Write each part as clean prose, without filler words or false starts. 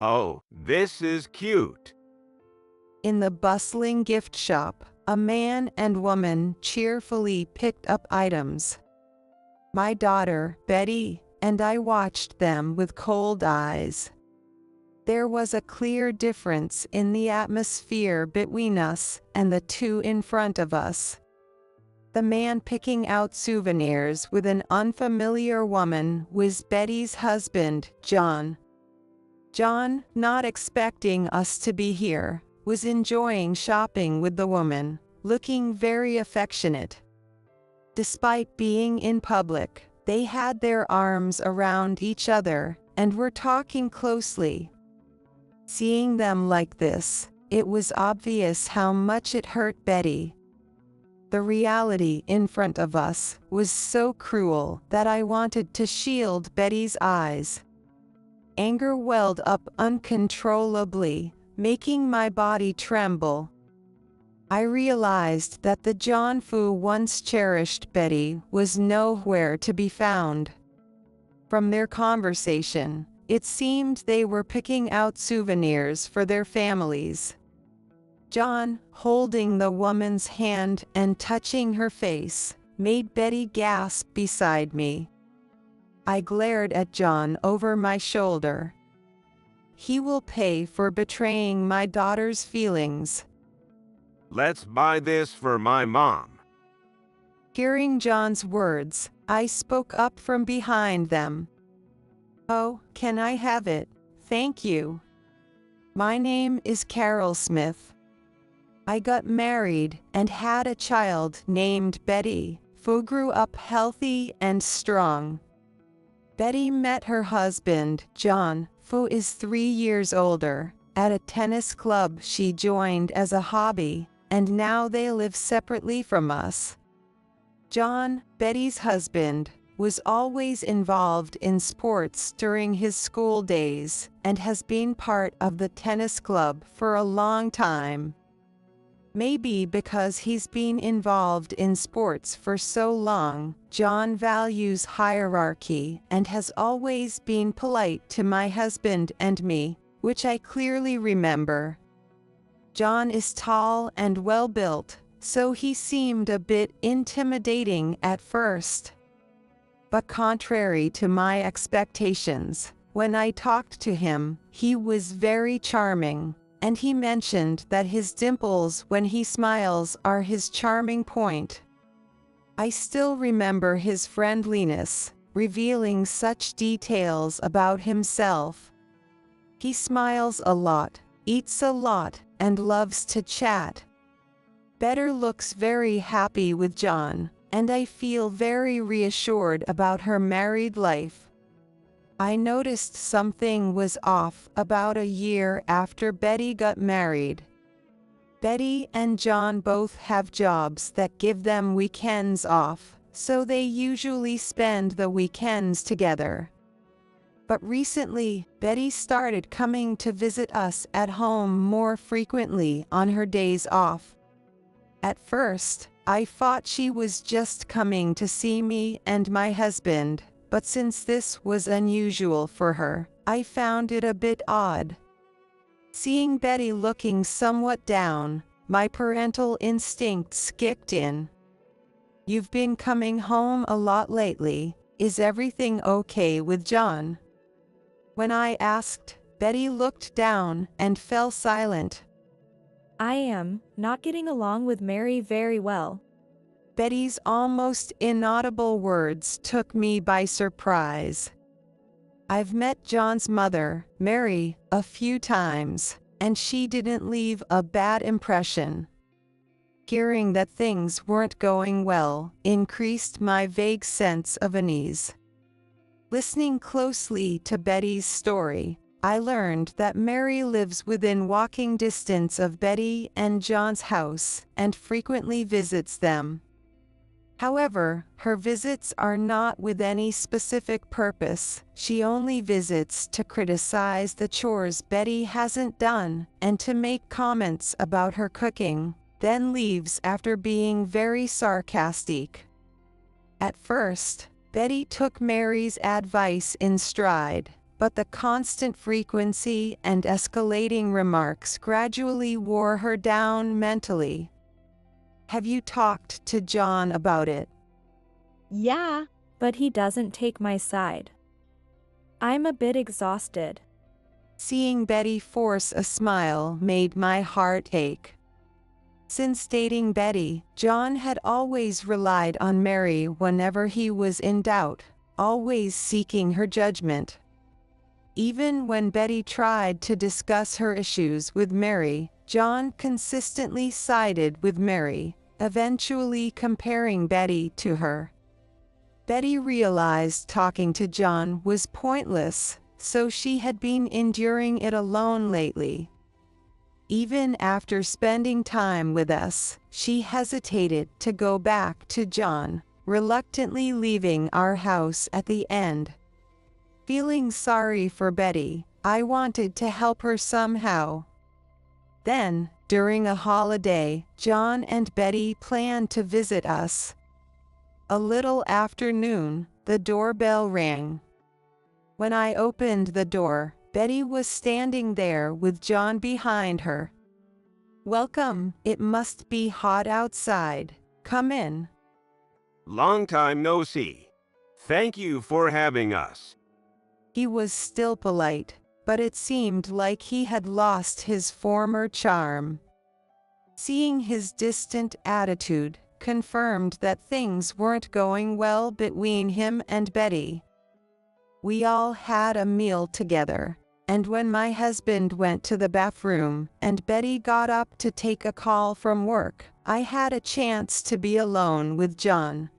Oh, this is cute. In the bustling gift shop, a man and woman cheerfully picked up items. My daughter, Betty, and I watched them with cold eyes. There was a clear difference in the atmosphere between us and the two in front of us. The man picking out souvenirs with an unfamiliar woman was Betty's husband, John. John, not expecting us to be here, was enjoying shopping with the woman, looking very affectionate. Despite being in public, they had their arms around each other and were talking closely. Seeing them like this, it was obvious how much it hurt Betty. The reality in front of us was so cruel that I wanted to shield Betty's eyes. Anger welled up uncontrollably, making my body tremble. I realized that the John who once cherished Betty was nowhere to be found. From their conversation, it seemed they were picking out souvenirs for their families. John, holding the woman's hand and touching her face, made Betty gasp beside me. I glared at John over my shoulder. He will pay for betraying my daughter's feelings. Let's buy this for my mom. Hearing John's words, I spoke up from behind them. Oh, can I have it? Thank you. My name is Carol Smith. I got married and had a child named Betty, who grew up healthy and strong. Betty met her husband, John, who is 3 years older, at a tennis club she joined as a hobby, and now they live separately from us. John, Betty's husband, was always involved in sports during his school days and has been part of the tennis club for a long time. Maybe because he's been involved in sports for so long, John values hierarchy and has always been polite to my husband and me, which I clearly remember. John is tall and well-built, so he seemed a bit intimidating at first. But contrary to my expectations, when I talked to him, he was very charming. And he mentioned that his dimples when he smiles are his charming point. I still remember his friendliness, revealing such details about himself. He smiles a lot, eats a lot, and loves to chat. Betty looks very happy with John, and I feel very reassured about her married life. I noticed something was off about a year after Betty got married. Betty and John both have jobs that give them weekends off, so they usually spend the weekends together. But recently, Betty started coming to visit us at home more frequently on her days off. At first, I thought she was just coming to see me and my husband. But since this was unusual for her, I found it a bit odd. Seeing Betty looking somewhat down, my parental instincts kicked in. You've been coming home a lot lately. Is everything okay with John? When I asked, Betty looked down and fell silent. I am not getting along with Mary very well. Betty's almost inaudible words took me by surprise. I've met John's mother, Mary, a few times, and she didn't leave a bad impression. Hearing that things weren't going well increased my vague sense of unease. Listening closely to Betty's story, I learned that Mary lives within walking distance of Betty and John's house and frequently visits them. However, her visits are not with any specific purpose. She only visits to criticize the chores Betty hasn't done and to make comments about her cooking, then leaves after being very sarcastic. At first, Betty took Mary's advice in stride, but the constant frequency and escalating remarks gradually wore her down mentally. Have you talked to John about it? Yeah, but he doesn't take my side. I'm a bit exhausted. Seeing Betty force a smile made my heart ache. Since dating Betty, John had always relied on Mary whenever he was in doubt, always seeking her judgment. Even when Betty tried to discuss her issues with Mary, John consistently sided with Mary, eventually comparing Betty to her. Betty realized talking to John was pointless, so she had been enduring it alone lately. Even after spending time with us, she hesitated to go back to John, reluctantly leaving our house at the end. Feeling sorry for Betty, I wanted to help her somehow. Then, during a holiday, John and Betty planned to visit us. A little after noon, the doorbell rang. When I opened the door, Betty was standing there with John behind her. "Welcome, it must be hot outside. Come in." Long time no see. Thank you for having us. He was still polite, but it seemed like he had lost his former charm. Seeing his distant attitude confirmed that things weren't going well between him and Betty. We all had a meal together, and when my husband went to the bathroom and Betty got up to take a call from work, I had a chance to be alone with John.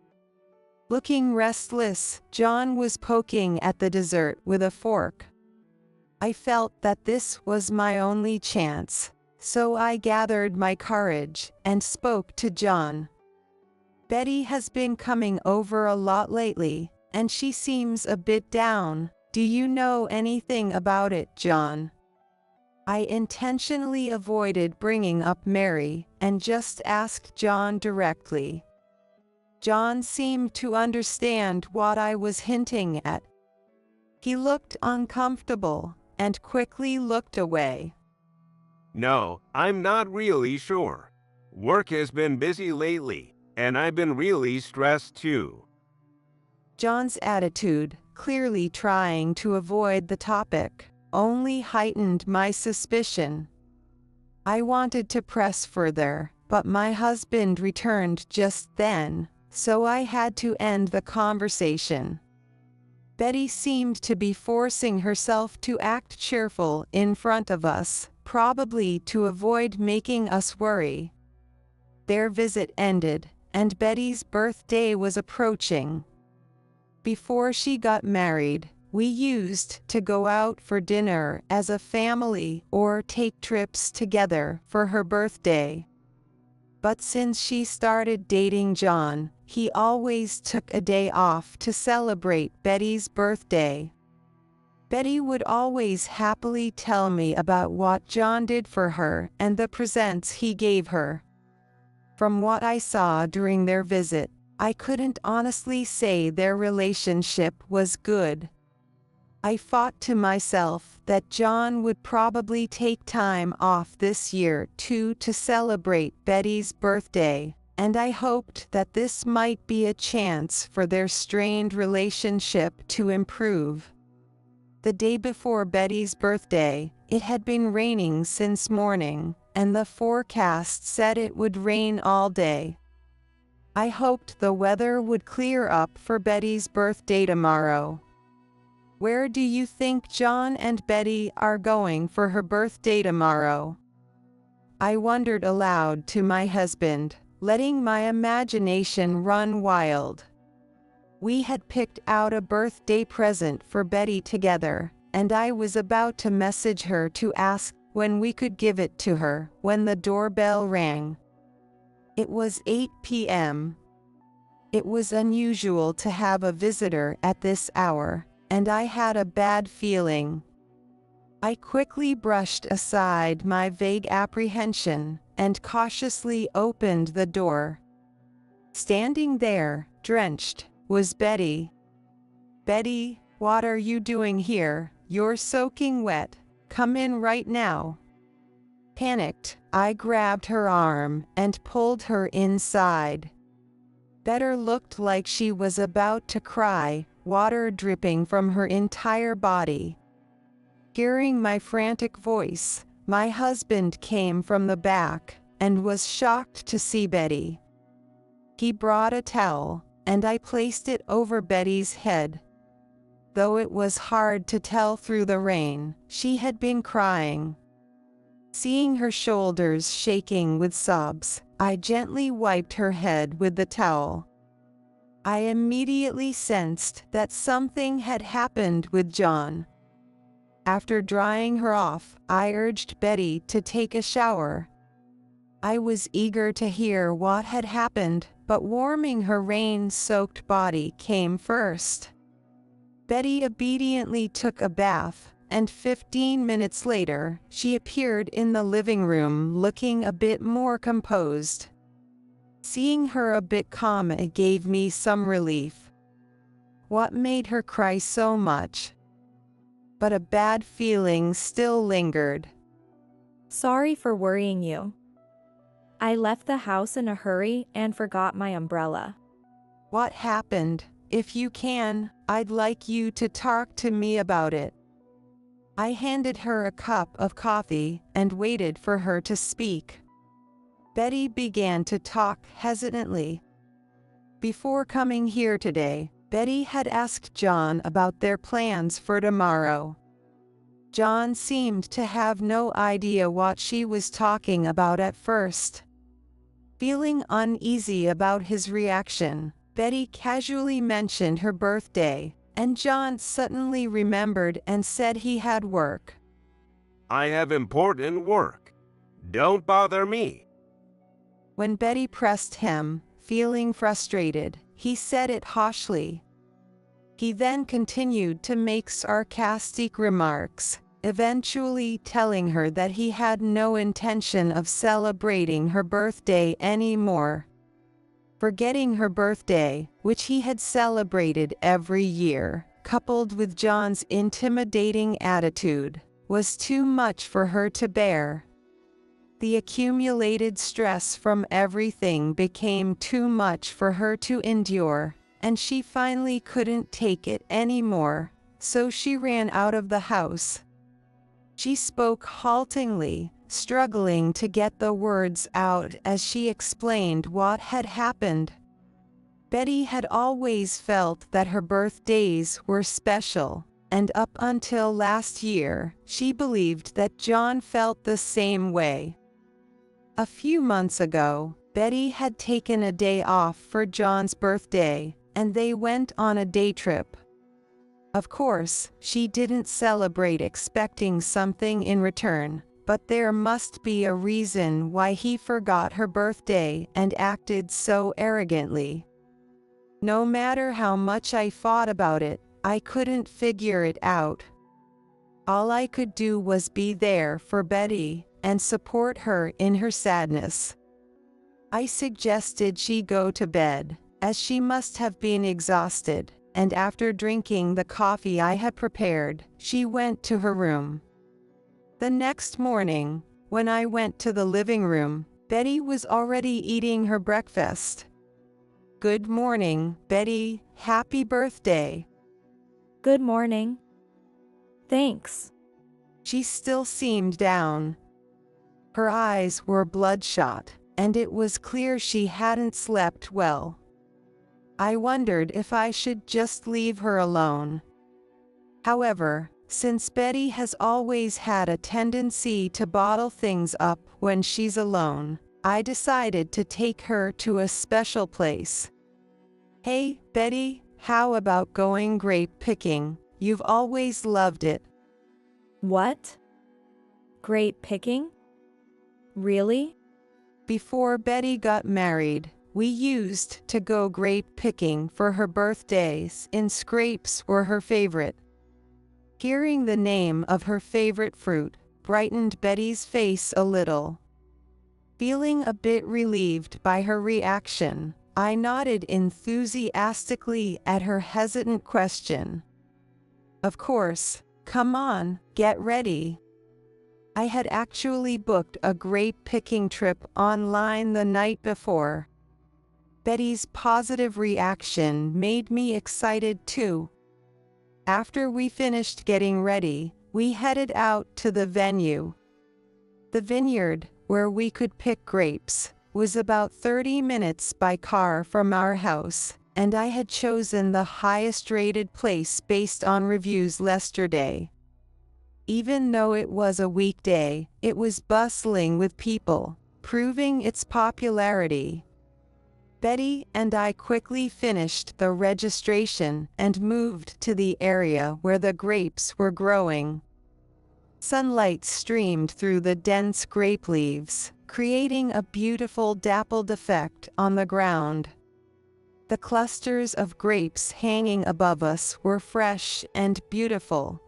Looking restless, John was poking at the dessert with a fork. I felt that this was my only chance, so I gathered my courage and spoke to John. "Betty has been coming over a lot lately, and she seems a bit down. Do you know anything about it, John?" I intentionally avoided bringing up Mary and just asked John directly. John seemed to understand what I was hinting at. He looked uncomfortable and quickly looked away. No, I'm not really sure. Work has been busy lately, and I've been really stressed too. John's attitude, clearly trying to avoid the topic, only heightened my suspicion. I wanted to press further, but my husband returned just then, so I had to end the conversation. Betty seemed to be forcing herself to act cheerful in front of us, probably to avoid making us worry. Their visit ended, and Betty's birthday was approaching. Before she got married, we used to go out for dinner as a family or take trips together for her birthday. But since she started dating John, he always took a day off to celebrate Betty's birthday. Betty would always happily tell me about what John did for her and the presents he gave her. From what I saw during their visit, I couldn't honestly say their relationship was good. I thought to myself that John would probably take time off this year too to celebrate Betty's birthday, and I hoped that this might be a chance for their strained relationship to improve. The day before Betty's birthday, it had been raining since morning, and the forecast said it would rain all day. I hoped the weather would clear up for Betty's birthday tomorrow. Where do you think John and Betty are going for her birthday tomorrow? I wondered aloud to my husband, letting my imagination run wild. We had picked out a birthday present for Betty together, and I was about to message her to ask when we could give it to her when the doorbell rang. It was 8 p.m. It was unusual to have a visitor at this hour, and I had a bad feeling. I quickly brushed aside my vague apprehension and cautiously opened the door. Standing there, drenched, was Betty. "Betty, what are you doing here?" you're soaking wet. Come in right now. Panicked, I grabbed her arm and pulled her inside. Better looked like she was about to cry, water dripping from her entire body. Hearing my frantic voice, my husband came from the back and was shocked to see Betty. He brought a towel, and I placed it over Betty's head. Though it was hard to tell through the rain, she had been crying. Seeing her shoulders shaking with sobs, I gently wiped her head with the towel. I immediately sensed that something had happened with John. After drying her off, I urged Betty to take a shower. I was eager to hear what had happened, but warming her rain-soaked body came first. Betty obediently took a bath, and 15 minutes later, she appeared in the living room looking a bit more composed. Seeing her a bit calm gave me some relief. What made her cry so much? But a bad feeling still lingered. Sorry for worrying you. I left the house in a hurry and forgot my umbrella. What happened? If you can, I'd like you to talk to me about it. I handed her a cup of coffee and waited for her to speak. Betty began to talk hesitantly. Before coming here today, Betty had asked John about their plans for tomorrow. John seemed to have no idea what she was talking about at first. Feeling uneasy about his reaction, Betty casually mentioned her birthday, and John suddenly remembered and said he had work. I have important work. Don't bother me. When Betty pressed him, feeling frustrated, he said it harshly. He then continued to make sarcastic remarks, eventually telling her that he had no intention of celebrating her birthday anymore. Forgetting her birthday, which he had celebrated every year, coupled with John's intimidating attitude, was too much for her to bear. The accumulated stress from everything became too much for her to endure, and she finally couldn't take it anymore, so she ran out of the house. She spoke haltingly, struggling to get the words out as she explained what had happened. Betty had always felt that her birthdays were special, and up until last year, she believed that John felt the same way. A few months ago, Betty had taken a day off for John's birthday, and they went on a day trip. Of course, she didn't celebrate expecting something in return, but there must be a reason why he forgot her birthday and acted so arrogantly. No matter how much I thought about it, I couldn't figure it out. All I could do was be there for Betty and support her in her sadness. I suggested she go to bed, as she must have been exhausted, and after drinking the coffee I had prepared, she went to her room. The next morning, when I went to the living room, Betty was already eating her breakfast. Good morning, Betty. Happy birthday. Good morning. Thanks. She still seemed down. Her eyes were bloodshot, and it was clear she hadn't slept well. I wondered if I should just leave her alone. However, since Betty has always had a tendency to bottle things up when she's alone, I decided to take her to a special place. Hey, Betty, how about going grape picking? You've always loved it. What? Grape picking? Really? Before Betty got married, we used to go grape picking for her birthdays, and grapes were her favorite. Hearing the name of her favorite fruit brightened Betty's face a little. Feeling a bit relieved by her reaction, I nodded enthusiastically at her hesitant question. Of course, Come on, get ready. I had actually booked a grape picking trip online the night before. Betty's positive reaction made me excited too. After we finished getting ready, we headed out to the venue. The vineyard, where we could pick grapes, was about 30 minutes by car from our house, and I had chosen the highest rated place based on reviews yesterday. Even though it was a weekday, it was bustling with people, proving its popularity. Betty and I quickly finished the registration and moved to the area where the grapes were growing. Sunlight streamed through the dense grape leaves, creating a beautiful dappled effect on the ground. The clusters of grapes hanging above us were fresh and beautiful.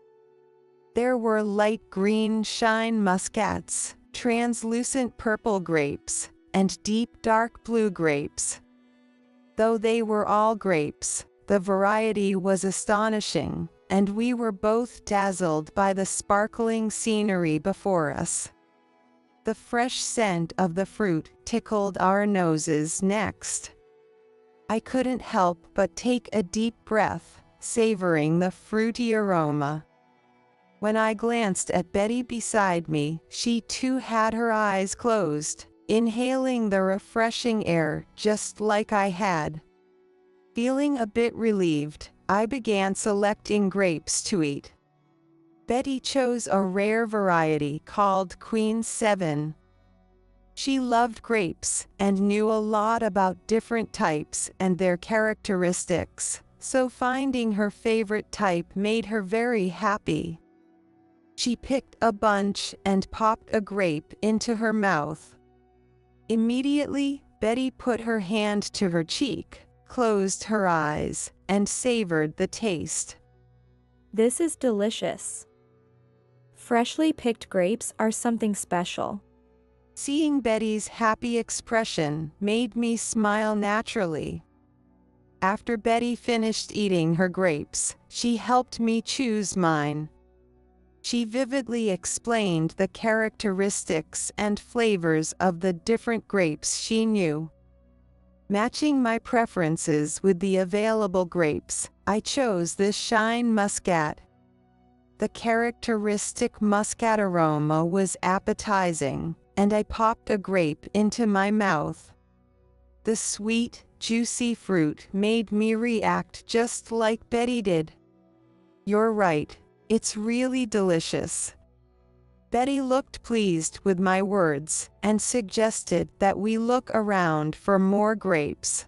There were light green shine muscats, translucent purple grapes, and deep dark blue grapes. Though they were all grapes, the variety was astonishing, and we were both dazzled by the sparkling scenery before us. The fresh scent of the fruit tickled our noses next. I couldn't help but take a deep breath, savoring the fruity aroma. When I glanced at Betty beside me, she too had her eyes closed, inhaling the refreshing air just like I had. Feeling a bit relieved, I began selecting grapes to eat. Betty chose a rare variety called Queen 7. She loved grapes and knew a lot about different types and their characteristics, so finding her favorite type made her very happy. She picked a bunch and popped a grape into her mouth. Immediately, Betty put her hand to her cheek, closed her eyes, and savored the taste. This is delicious. Freshly picked grapes are something special. Seeing Betty's happy expression made me smile naturally. After Betty finished eating her grapes, she helped me choose mine. She vividly explained the characteristics and flavors of the different grapes she knew. Matching my preferences with the available grapes, I chose this Shine Muscat. The characteristic muscat aroma was appetizing, and I popped a grape into my mouth. The sweet, juicy fruit made me react just like Betty did. You're right. It's really delicious. Betty looked pleased with my words and suggested that we look around for more grapes.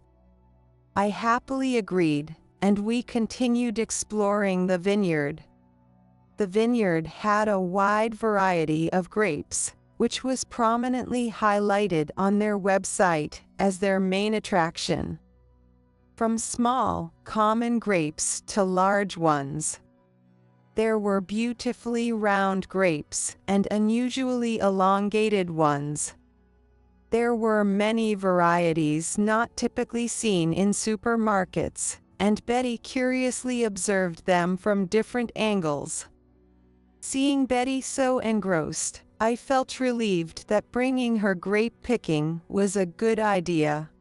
I happily agreed, and we continued exploring the vineyard. The vineyard had a wide variety of grapes, which was prominently highlighted on their website as their main attraction. From small, common grapes to large ones. There were beautifully round grapes and unusually elongated ones. There were many varieties not typically seen in supermarkets, and Betty curiously observed them from different angles. Seeing Betty so engrossed, I felt relieved that bringing her grape picking was a good idea.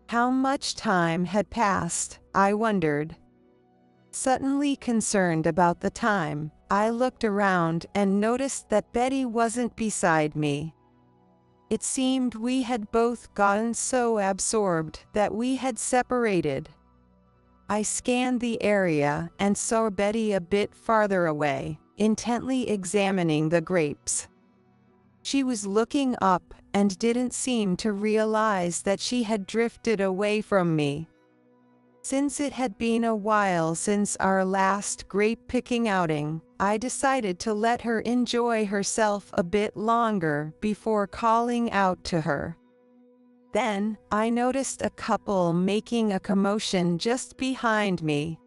How much time had passed, I wondered. Suddenly concerned about the time, I looked around and noticed that Betty wasn't beside me. It seemed we had both gotten so absorbed that we had separated. I scanned the area and saw Betty a bit farther away, intently examining the grapes. She was looking up and didn't seem to realize that she had drifted away from me. Since it had been a while since our last grape-picking outing, I decided to let her enjoy herself a bit longer before calling out to her. Then, I noticed a couple making a commotion just behind me.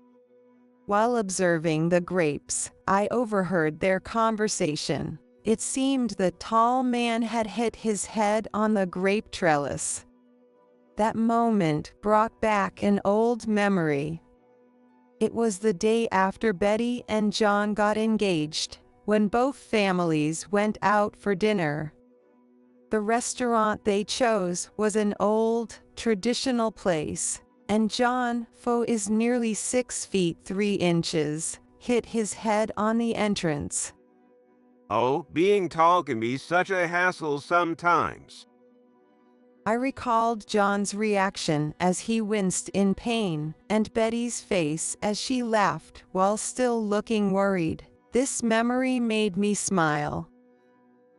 While observing the grapes, I overheard their conversation. It seemed the tall man had hit his head on the grape trellis. That moment brought back an old memory. It was the day after Betty and John got engaged, when both families went out for dinner. The restaurant they chose was an old, traditional place, and John, who is nearly 6 feet 3 inches, hit his head on the entrance. Oh, being tall can be such a hassle sometimes. I recalled John's reaction as he winced in pain, and Betty's face as she laughed while still looking worried. This memory made me smile.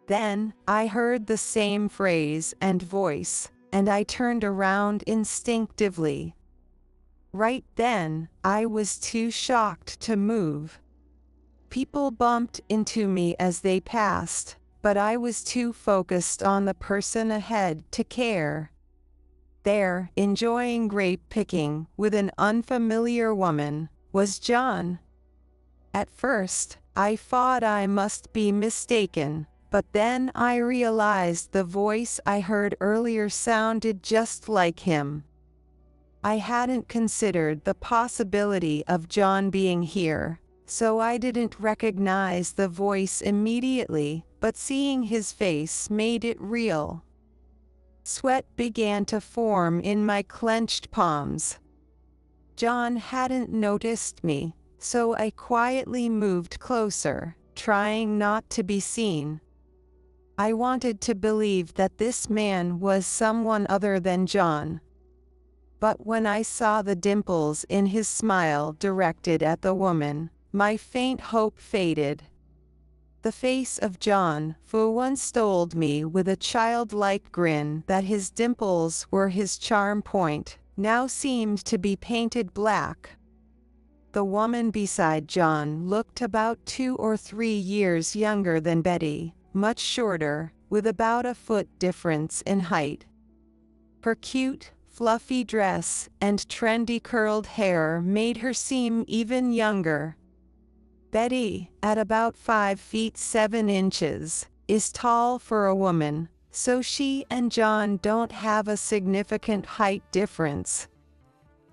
Then, I heard the same phrase and voice, and I turned around instinctively. Right then, I was too shocked to move. People bumped into me as they passed, but I was too focused on the person ahead to care. There, enjoying grape picking with an unfamiliar woman, was John. At first, I thought I must be mistaken, but then I realized the voice I heard earlier sounded just like him. I hadn't considered the possibility of John being here, so I didn't recognize the voice immediately, but seeing his face made it real. Sweat began to form in my clenched palms. John hadn't noticed me, so I quietly moved closer, trying not to be seen. I wanted to believe that this man was someone other than John. But when I saw the dimples in his smile directed at the woman, my faint hope faded. The face of John, who once told me with a childlike grin that his dimples were his charm point, now seemed to be painted black. The woman beside John looked about 2 or 3 years younger than Betty, much shorter, with about a foot difference in height. Her cute, fluffy dress and trendy curled hair made her seem even younger. Betty, at about 5 feet 7 inches, is tall for a woman, so she and John don't have a significant height difference.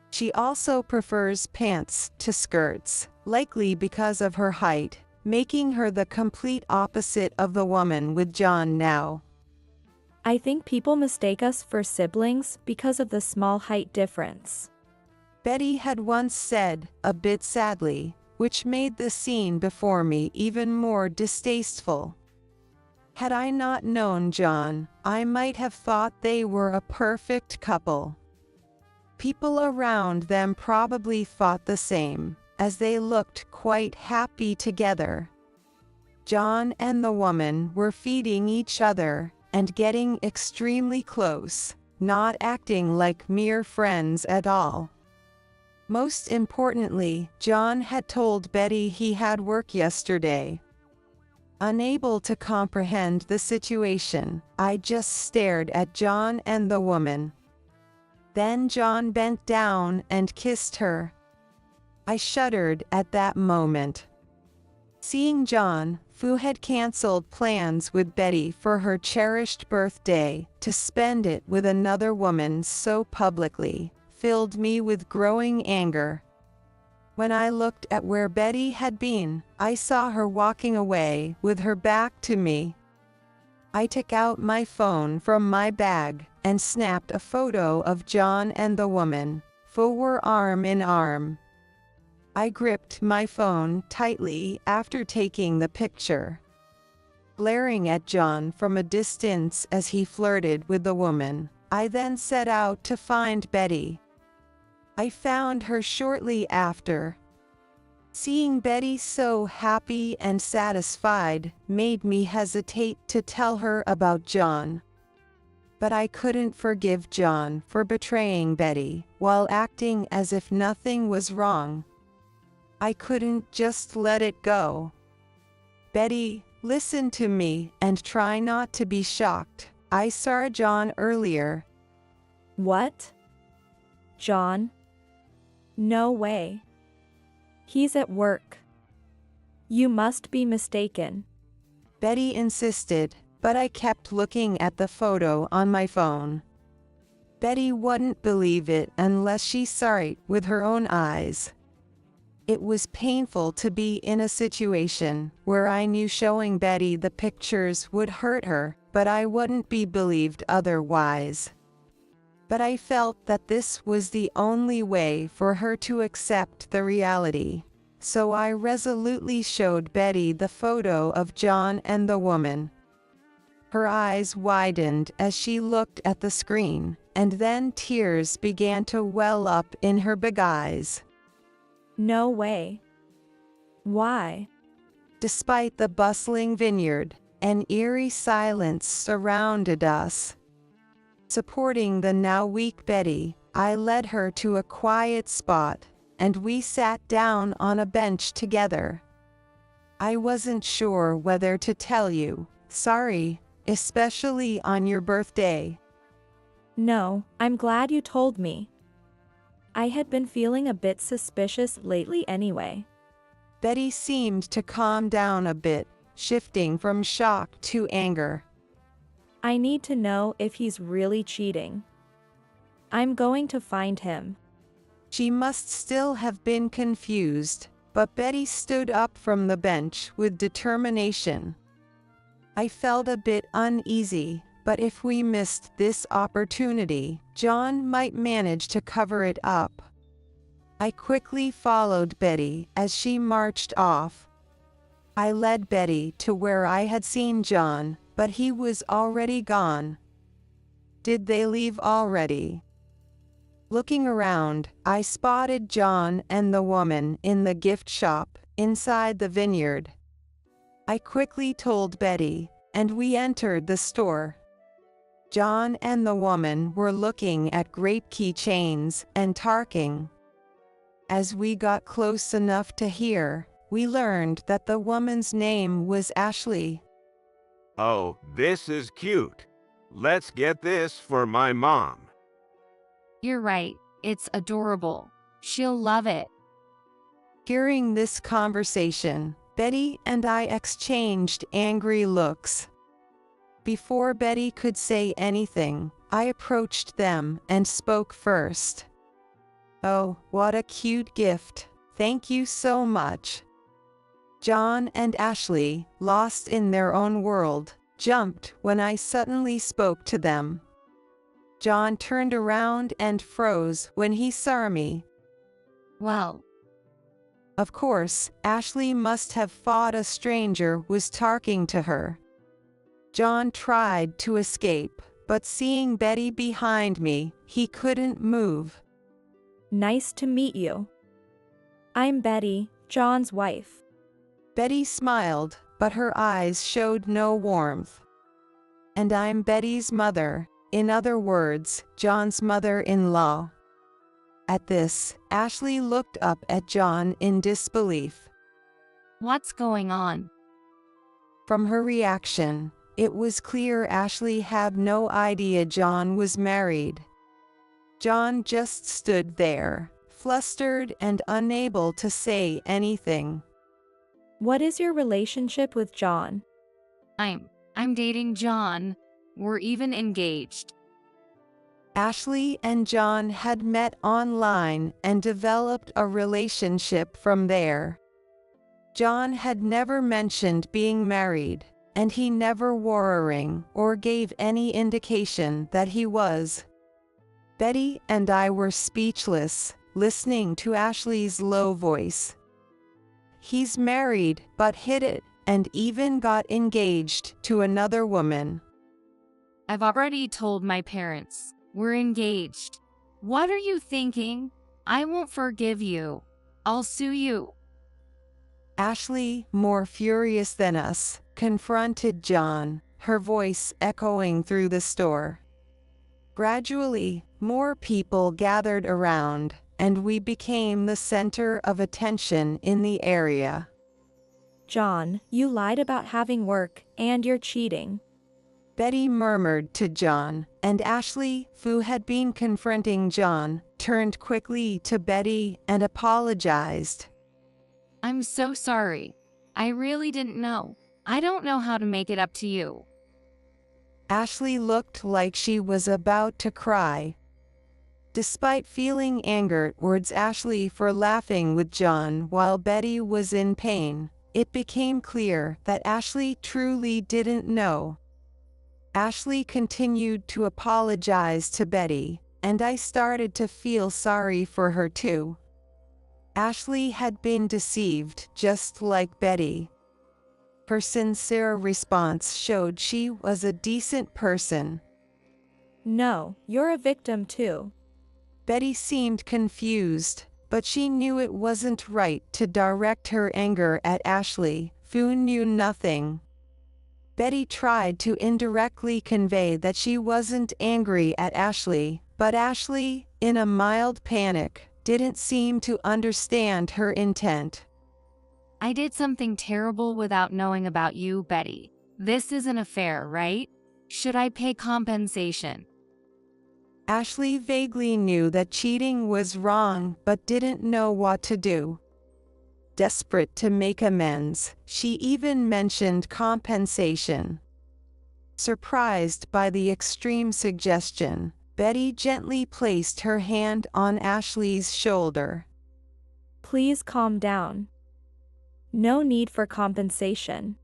She also prefers pants to skirts, likely because of her height, making her the complete opposite of the woman with John now. I think people mistake us for siblings because of the small height difference. Betty had once said, a bit sadly, which made the scene before me even more distasteful. Had I not known John, I might have thought they were a perfect couple. People around them probably thought the same, as they looked quite happy together. John and the woman were feeding each other and getting extremely close, not acting like mere friends at all. Most importantly, John had told Betty he had work yesterday. Unable to comprehend the situation, I just stared at John and the woman. Then John bent down and kissed her. I shuddered at that moment. Seeing John, who had canceled plans with Betty for her cherished birthday to spend it with another woman so publicly, filled me with growing anger. When I looked at where Betty had been, I saw her walking away with her back to me. I took out my phone from my bag and snapped a photo of John and the woman, who were arm in arm. I gripped my phone tightly after taking the picture. Glaring at John from a distance as he flirted with the woman, I then set out to find Betty. I found her shortly after. Seeing Betty so happy and satisfied made me hesitate to tell her about John. But I couldn't forgive John for betraying Betty while acting as if nothing was wrong. I couldn't just let it go. Betty, listen to me and try not to be shocked. I saw John earlier. What? John? No way. He's at work. You must be mistaken. Betty insisted, but I kept looking at the photo on my phone. Betty wouldn't believe it unless she saw it with her own eyes. It was painful to be in a situation where I knew showing Betty the pictures would hurt her, but I wouldn't be believed otherwise. But I felt that this was the only way for her to accept the reality. So I resolutely showed Betty the photo of John and the woman. Her eyes widened as she looked at the screen, and then tears began to well up in her big eyes. No way. Why? Despite the bustling vineyard, an eerie silence surrounded us. Supporting the now weak Betty, I led her to a quiet spot, and we sat down on a bench together. I wasn't sure whether to tell you, sorry, especially on your birthday. No, I'm glad you told me. I had been feeling a bit suspicious lately anyway. Betty seemed to calm down a bit, shifting from shock to anger. I need to know if he's really cheating. I'm going to find him. She must still have been confused, but Betty stood up from the bench with determination. I felt a bit uneasy, but if we missed this opportunity, John might manage to cover it up. I quickly followed Betty as she marched off. I led Betty to where I had seen John, but he was already gone. Did they leave already? Looking around, I spotted John and the woman in the gift shop inside the vineyard. I quickly told Betty, and we entered the store. John and the woman were looking at grape keychains and talking. As we got close enough to hear, we learned that the woman's name was Ashley. Oh, this is cute. Let's get this for my mom. You're right, it's adorable. She'll love it. Hearing this conversation, Betty and I exchanged angry looks. Before Betty could say anything, I approached them and spoke first. Oh, what a cute gift. Thank you so much. John and Ashley, lost in their own world, jumped when I suddenly spoke to them. John turned around and froze when he saw me. Well, Of course, Ashley must have thought a stranger was talking to her. John tried to escape, but seeing Betty behind me, he couldn't move. Nice to meet you. I'm Betty, John's wife. Betty smiled, but her eyes showed no warmth. And I'm Betty's mother, in other words, John's mother-in-law. At this, Ashley looked up at John in disbelief. what's going on? From her reaction, it was clear Ashley had no idea John was married. John just stood there, flustered and unable to say anything. What is your relationship with John? I'm dating John. We're even engaged. Ashley and John had met online and developed a relationship from there. John had never mentioned being married, and he never wore a ring or gave any indication that he was. Betty and I were speechless, listening to Ashley's low voice. He's married, but hid it, and even got engaged to another woman. I've already told my parents. We're engaged. What are you thinking? I won't forgive you. I'll sue you. Ashley, more furious than us, confronted John, her voice echoing through the store. Gradually, more people gathered around, and we became the center of attention in the area. John, you lied about having work, and you're cheating. Betty murmured to John, and Ashley, who had been confronting John, turned quickly to Betty and apologized. I'm so sorry. I really didn't know. I don't know how to make it up to you. Ashley looked like she was about to cry. Despite feeling anger towards Ashley for laughing with John while Betty was in pain, it became clear that Ashley truly didn't know. Ashley continued to apologize to Betty, and I started to feel sorry for her too. Ashley had been deceived just like Betty. Her sincere response showed she was a decent person. No, you're a victim too. Betty seemed confused, but she knew it wasn't right to direct her anger at Ashley, who knew nothing. Betty tried to indirectly convey that she wasn't angry at Ashley, but Ashley, in a mild panic, didn't seem to understand her intent. I did something terrible without knowing about you, Betty. This is an affair, right? Should I pay compensation? Ashley vaguely knew that cheating was wrong but didn't know what to do. Desperate to make amends, she even mentioned compensation. Surprised by the extreme suggestion, Betty gently placed her hand on Ashley's shoulder. Please calm down. No need for compensation.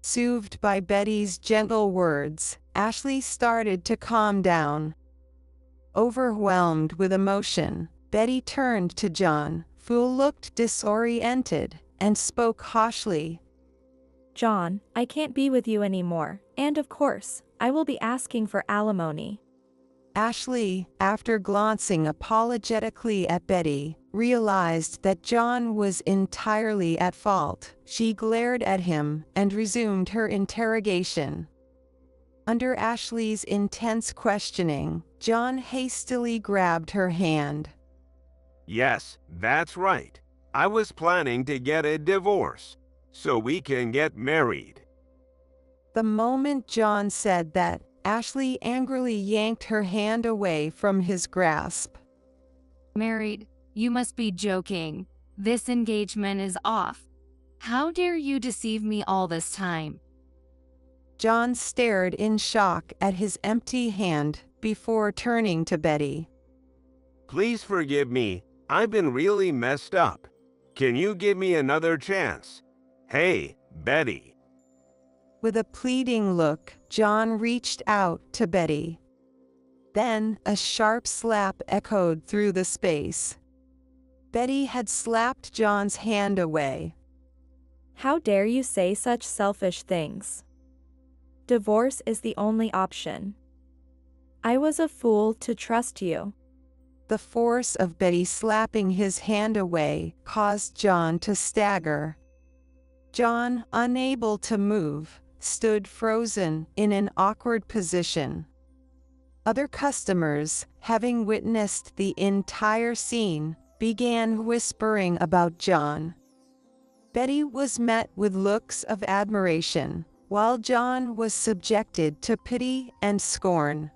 Soothed by Betty's gentle words, Ashley started to calm down. Overwhelmed with emotion, Betty turned to John, who looked disoriented, and spoke harshly. John, I can't be with you anymore, and of course, I will be asking for alimony. Ashley, after glancing apologetically at Betty, realized that John was entirely at fault. She glared at him and resumed her interrogation. Under Ashley's intense questioning, John hastily grabbed her hand. Yes, that's right. I was planning to get a divorce, so we can get married. The moment John said that, Ashley angrily yanked her hand away from his grasp. Married? You must be joking. This engagement is off. How dare you deceive me all this time? John stared in shock at his empty hand before turning to Betty. Please forgive me. I've been really messed up. Can you give me another chance? Hey, Betty. With a pleading look, John reached out to Betty. Then, a sharp slap echoed through the space. Betty had slapped John's hand away. How dare you say such selfish things? Divorce is the only option. I was a fool to trust you. The force of Betty slapping his hand away caused John to stagger. John, unable to move, stood frozen in an awkward position. Other customers, having witnessed the entire scene, began whispering about John. Betty was met with looks of admiration, while John was subjected to pity and scorn.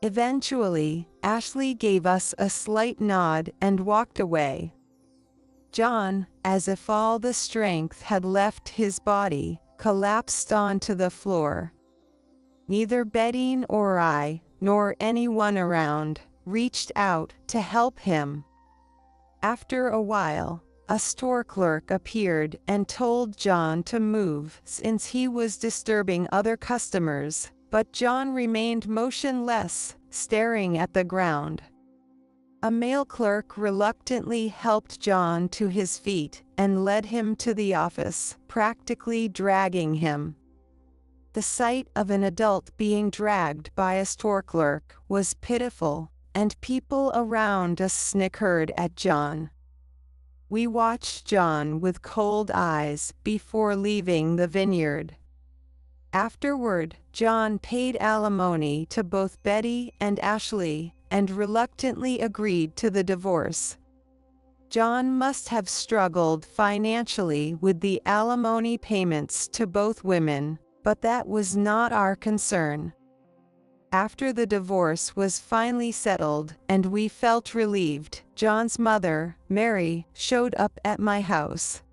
Eventually, Ashley gave us a slight nod and walked away. John, as if all the strength had left his body, collapsed onto the floor. Neither Betty nor I, nor anyone around, reached out to help him. After a while, a store clerk appeared and told John to move since he was disturbing other customers, but John remained motionless, staring at the ground. A male clerk reluctantly helped John to his feet and led him to the office, practically dragging him. The sight of an adult being dragged by a store clerk was pitiful, and people around us snickered at John. We watched John with cold eyes before leaving the vineyard. Afterward, John paid alimony to both Betty and Ashley and reluctantly agreed to the divorce. John must have struggled financially with the alimony payments to both women, but that was not our concern. After the divorce was finally settled and we felt relieved, John's mother, Mary, showed up at my house.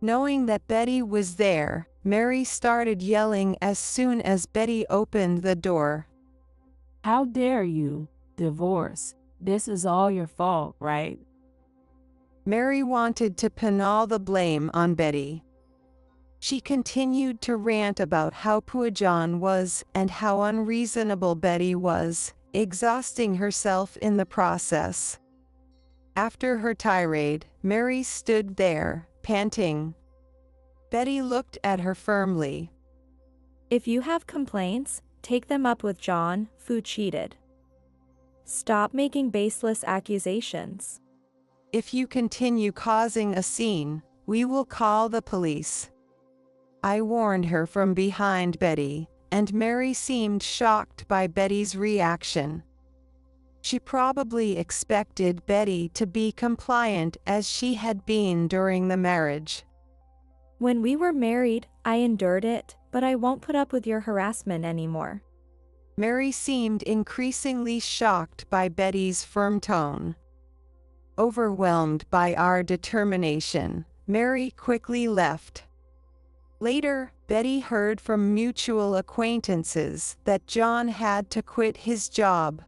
Knowing that Betty was there, Mary started yelling as soon as Betty opened the door. How dare you? divorce. This is all your fault, right? Mary wanted to pin all the blame on Betty. She continued to rant about how poor John was and how unreasonable Betty was, exhausting herself in the process. After her tirade, Mary stood there, panting. Betty looked at her firmly. If you have complaints, take them up with John, who cheated. Stop making baseless accusations. If you continue causing a scene, we will call the police. I warned her from behind Betty, and Mary seemed shocked by Betty's reaction. She probably expected Betty to be compliant as she had been during the marriage. When we were married, I endured it, but I won't put up with your harassment anymore. Mary seemed increasingly shocked by Betty's firm tone. Overwhelmed by our determination, Mary quickly left. Later, Betty heard from mutual acquaintances that John had to quit his job.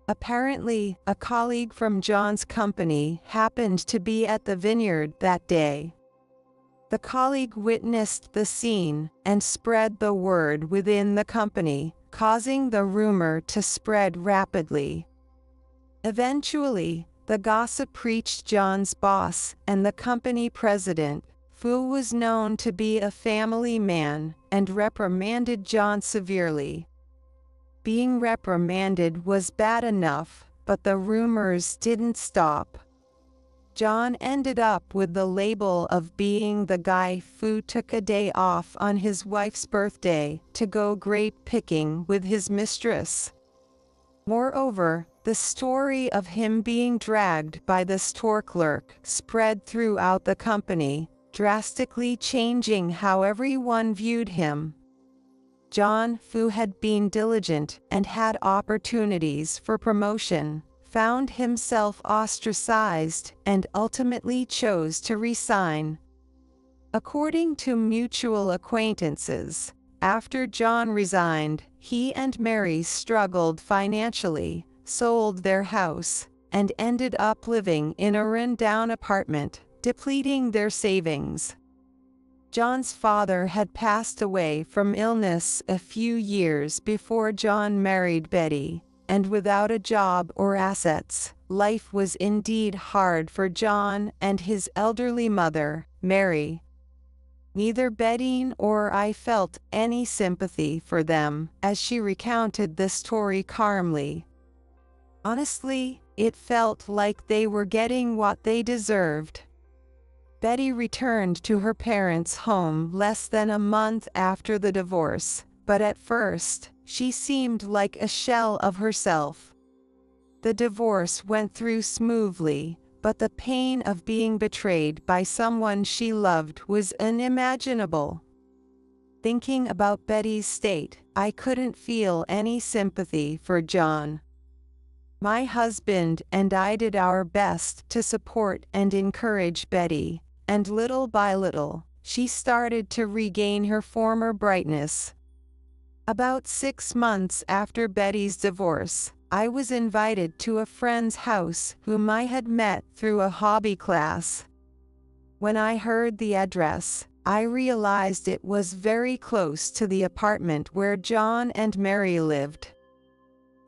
Apparently, a colleague from John's company happened to be at the vineyard that day. The colleague witnessed the scene and spread the word within the company, causing the rumor to spread rapidly. Eventually, the gossip reached John's boss and the company president, who was known to be a family man, and reprimanded John severely. Being reprimanded was bad enough, but the rumors didn't stop. John ended up with the label of being the guy who took a day off on his wife's birthday to go grape picking with his mistress. Moreover, the story of him being dragged by the store clerk spread throughout the company, drastically changing how everyone viewed him. John, who had been diligent and had opportunities for promotion, found himself ostracized and ultimately chose to resign. According to mutual acquaintances, after John resigned, he and Mary struggled financially, sold their house, and ended up living in a run-down apartment, depleting their savings. John's father had passed away from illness a few years before John married Betty, and without a job or assets, life was indeed hard for John and his elderly mother, Mary. Neither Betty or I felt any sympathy for them as she recounted the story calmly. Honestly, it felt like they were getting what they deserved. Betty returned to her parents' home less than a month after the divorce, but at first, she seemed like a shell of herself. The divorce went through smoothly, but the pain of being betrayed by someone she loved was unimaginable. Thinking about Betty's state, I couldn't feel any sympathy for John. My husband and I did our best to support and encourage Betty, and little by little, she started to regain her former brightness. About 6 months after Betty's divorce, I was invited to a friend's house whom I had met through a hobby class. When I heard the address, I realized it was very close to the apartment where John and Mary lived.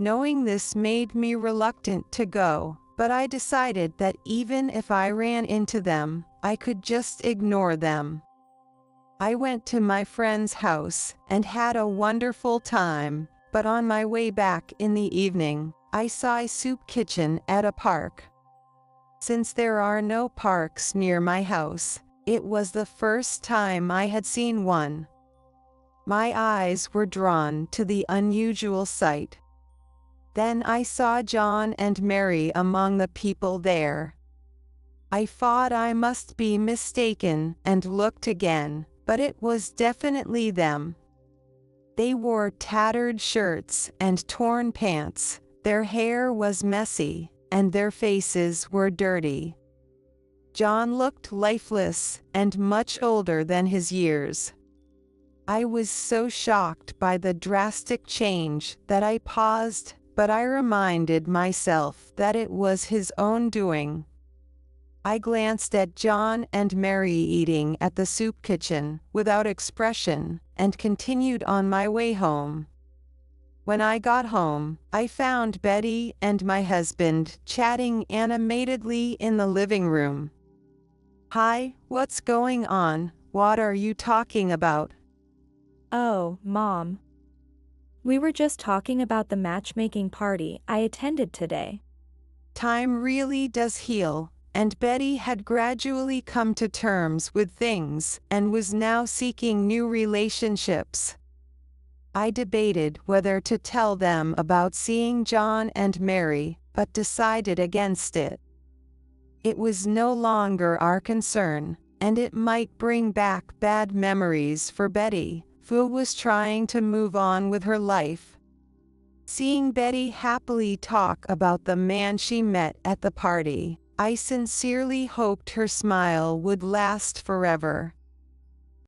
Knowing this made me reluctant to go, but I decided that even if I ran into them, I could just ignore them. I went to my friend's house and had a wonderful time, but on my way back in the evening, I saw a soup kitchen at a park. Since there are no parks near my house, it was the first time I had seen one. My eyes were drawn to the unusual sight. Then I saw John and Mary among the people there. I thought I must be mistaken and looked again, but it was definitely them. They wore tattered shirts and torn pants, their hair was messy, and their faces were dirty. John looked lifeless and much older than his years. I was so shocked by the drastic change that I paused, but I reminded myself that it was his own doing. I glanced at John and Mary eating at the soup kitchen without expression and continued on my way home. When I got home, I found Betty and my husband chatting animatedly in the living room. "Hi, what's going on? What are you talking about?" Oh, Mom. We were just talking about the matchmaking party I attended today. Time really does heal, and Betty had gradually come to terms with things and was now seeking new relationships. I debated whether to tell them about seeing John and Mary, but decided against it. It was no longer our concern, and it might bring back bad memories for Betty, who was trying to move on with her life. Seeing Betty happily talk about the man she met at the party, I sincerely hoped her smile would last forever.